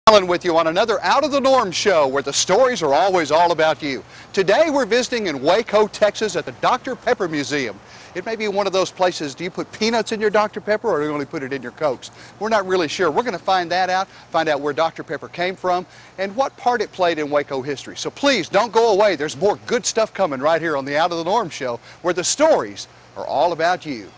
Alan with you on another Out of the Norm show where the stories are always all about you. Today we're visiting in Waco, Texas at the Dr. Pepper Museum. It may be one of those places, do you put peanuts in your Dr. Pepper or do you only put it in your Cokes? We're not really sure. We're going to find that out, find out where Dr. Pepper came from and what part it played in Waco history. So please don't go away. There's more good stuff coming right here on the Out of the Norm show where the stories are all about you.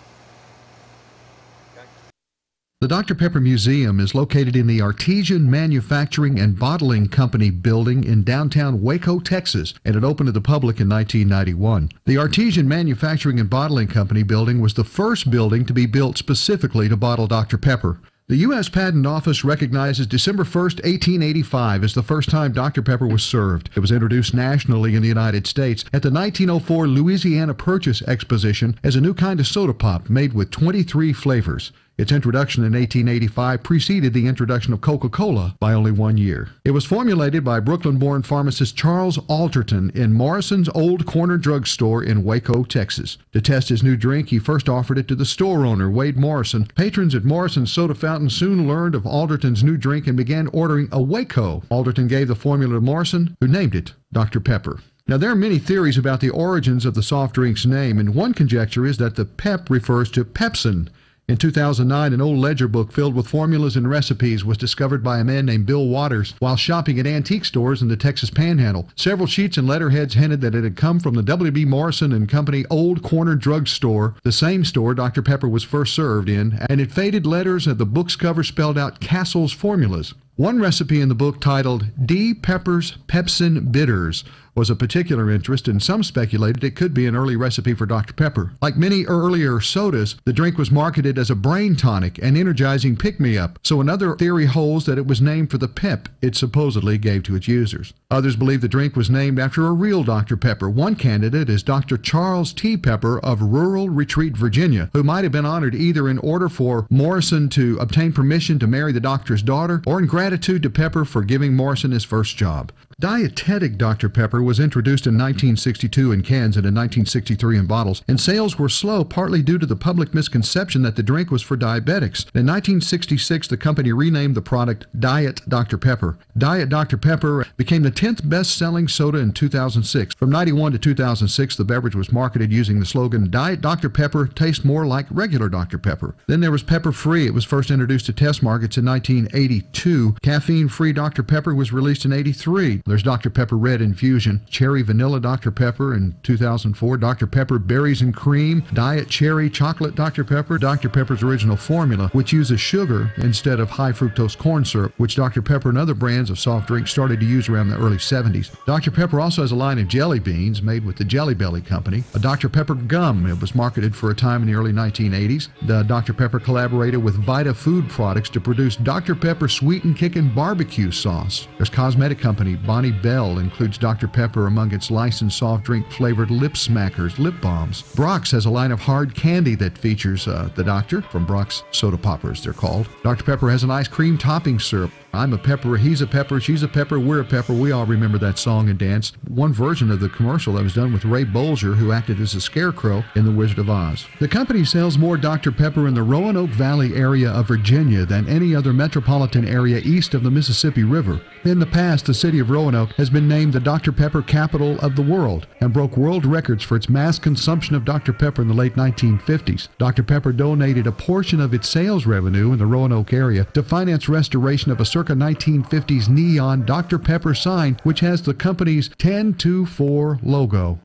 The Dr. Pepper Museum is located in the Artesian Manufacturing and Bottling Company building in downtown Waco, Texas, and it opened to the public in 1991. The Artesian Manufacturing and Bottling Company building was the first building to be built specifically to bottle Dr. Pepper. The U.S. Patent Office recognizes December 1st, 1885 as the first time Dr. Pepper was served. It was introduced nationally in the United States at the 1904 Louisiana Purchase Exposition as a new kind of soda pop made with 23 flavors. Its introduction in 1885 preceded the introduction of Coca-Cola by only 1 year. It was formulated by Brooklyn-born pharmacist Charles Alderton in Morrison's Old Corner Drug Store in Waco, Texas. To test his new drink, he first offered it to the store owner, Wade Morrison. Patrons at Morrison's Soda Fountain soon learned of Alderton's new drink and began ordering a Waco. Alderton gave the formula to Morrison, who named it Dr. Pepper. Now, there are many theories about the origins of the soft drink's name, and one conjecture is that the pep refers to pepsin. In 2009, an old ledger book filled with formulas and recipes was discovered by a man named Bill Waters while shopping at antique stores in the Texas Panhandle. Several sheets and letterheads hinted that it had come from the W.B. Morrison and Company Old Corner Drug Store, the same store Dr. Pepper was first served in, and in faded letters at the book's cover spelled out Castle's formulas. One recipe in the book titled D. Pepper's Pepsin Bitters was of particular interest, and some speculated it could be an early recipe for Dr. Pepper. Like many earlier sodas, the drink was marketed as a brain tonic and energizing pick-me-up, so another theory holds that it was named for the pep it supposedly gave to its users. Others believe the drink was named after a real Dr. Pepper. One candidate is Dr. Charles T. Pepper of Rural Retreat, Virginia, who might have been honored either in order for Morrison to obtain permission to marry the doctor's daughter or in gratitude to Pepper for giving Morrison his first job. Dietetic Dr. Pepper was introduced in 1962 in cans and in 1963 in bottles, and sales were slow partly due to the public misconception that the drink was for diabetics. In 1966, the company renamed the product Diet Dr. Pepper. Diet Dr. Pepper became the 10th best-selling soda in 2006. From 1991 to 2006, the beverage was marketed using the slogan, Diet Dr. Pepper tastes more like regular Dr. Pepper. Then there was Pepper Free. It was first introduced to test markets in 1982. Caffeine-free Dr. Pepper was released in 1983. There's Dr. Pepper Red Infusion, Cherry Vanilla Dr. Pepper in 2004, Dr. Pepper Berries and Cream, Diet Cherry Chocolate Dr. Pepper, Dr. Pepper's original formula, which uses sugar instead of high fructose corn syrup, which Dr. Pepper and other brands of soft drinks started to use around the early 70s. Dr. Pepper also has a line of jelly beans made with the Jelly Belly Company. A Dr. Pepper Gum, it was marketed for a time in the early 1980s. The Dr. Pepper collaborated with Vita Food Products to produce Dr. Pepper Sweet and Kickin' Barbecue Sauce. There's cosmetic company Bonnie Bell includes Dr. Pepper among its licensed soft drink flavored lip smackers, lip balms. Brock's has a line of hard candy that features the doctor from Brock's Soda Poppers, they're called. Dr. Pepper has an ice cream topping syrup. I'm a pepper, he's a pepper, she's a pepper, we're a pepper. We all remember that song and dance. One version of the commercial that was done with Ray Bolger, who acted as a scarecrow in The Wizard of Oz. The company sells more Dr. Pepper in the Roanoke Valley area of Virginia than any other metropolitan area east of the Mississippi River. In the past, the city of Roanoke has been named the Dr. Pepper capital of the world and broke world records for its mass consumption of Dr. Pepper in the late 1950s. Dr. Pepper donated a portion of its sales revenue in the Roanoke area to finance restoration of a circa 1950s neon Dr. Pepper sign, which has the company's 10-2-4 logo.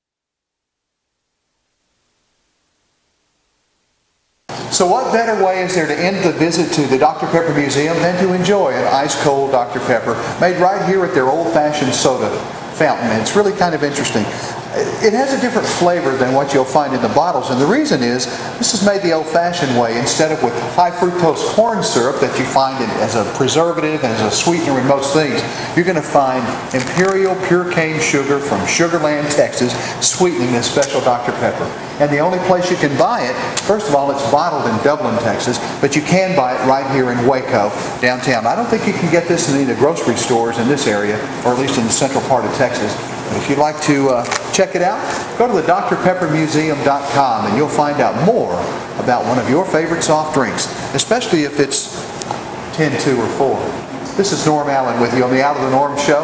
So what better way is there to end the visit to the Dr. Pepper Museum than to enjoy an ice-cold Dr. Pepper made right here at their old-fashioned soda fountain. And it's really kind of interesting. It has a different flavor than what you'll find in the bottles, and the reason is this is made the old-fashioned way instead of with high fructose corn syrup that you find as a preservative and as a sweetener in most things. You're going to find Imperial Pure Cane Sugar from Sugar Land, Texas, sweetening this special Dr. Pepper. And the only place you can buy it, first of all, it's bottled in Dublin, Texas, but you can buy it right here in Waco, downtown. I don't think you can get this in any of the grocery stores in this area, or at least in the central part of Texas. But if you'd like to check it out, go to the drpeppermuseum.com and you'll find out more about one of your favorite soft drinks, especially if it's 10, 2, or 4. This is Norm Allen with you on the Out of the Norm Show.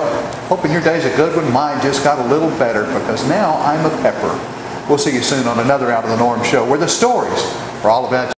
Hoping your day's a good one. Mine just got a little better because now I'm a pepper. We'll see you soon on another Out of the Norm Show where the stories are all about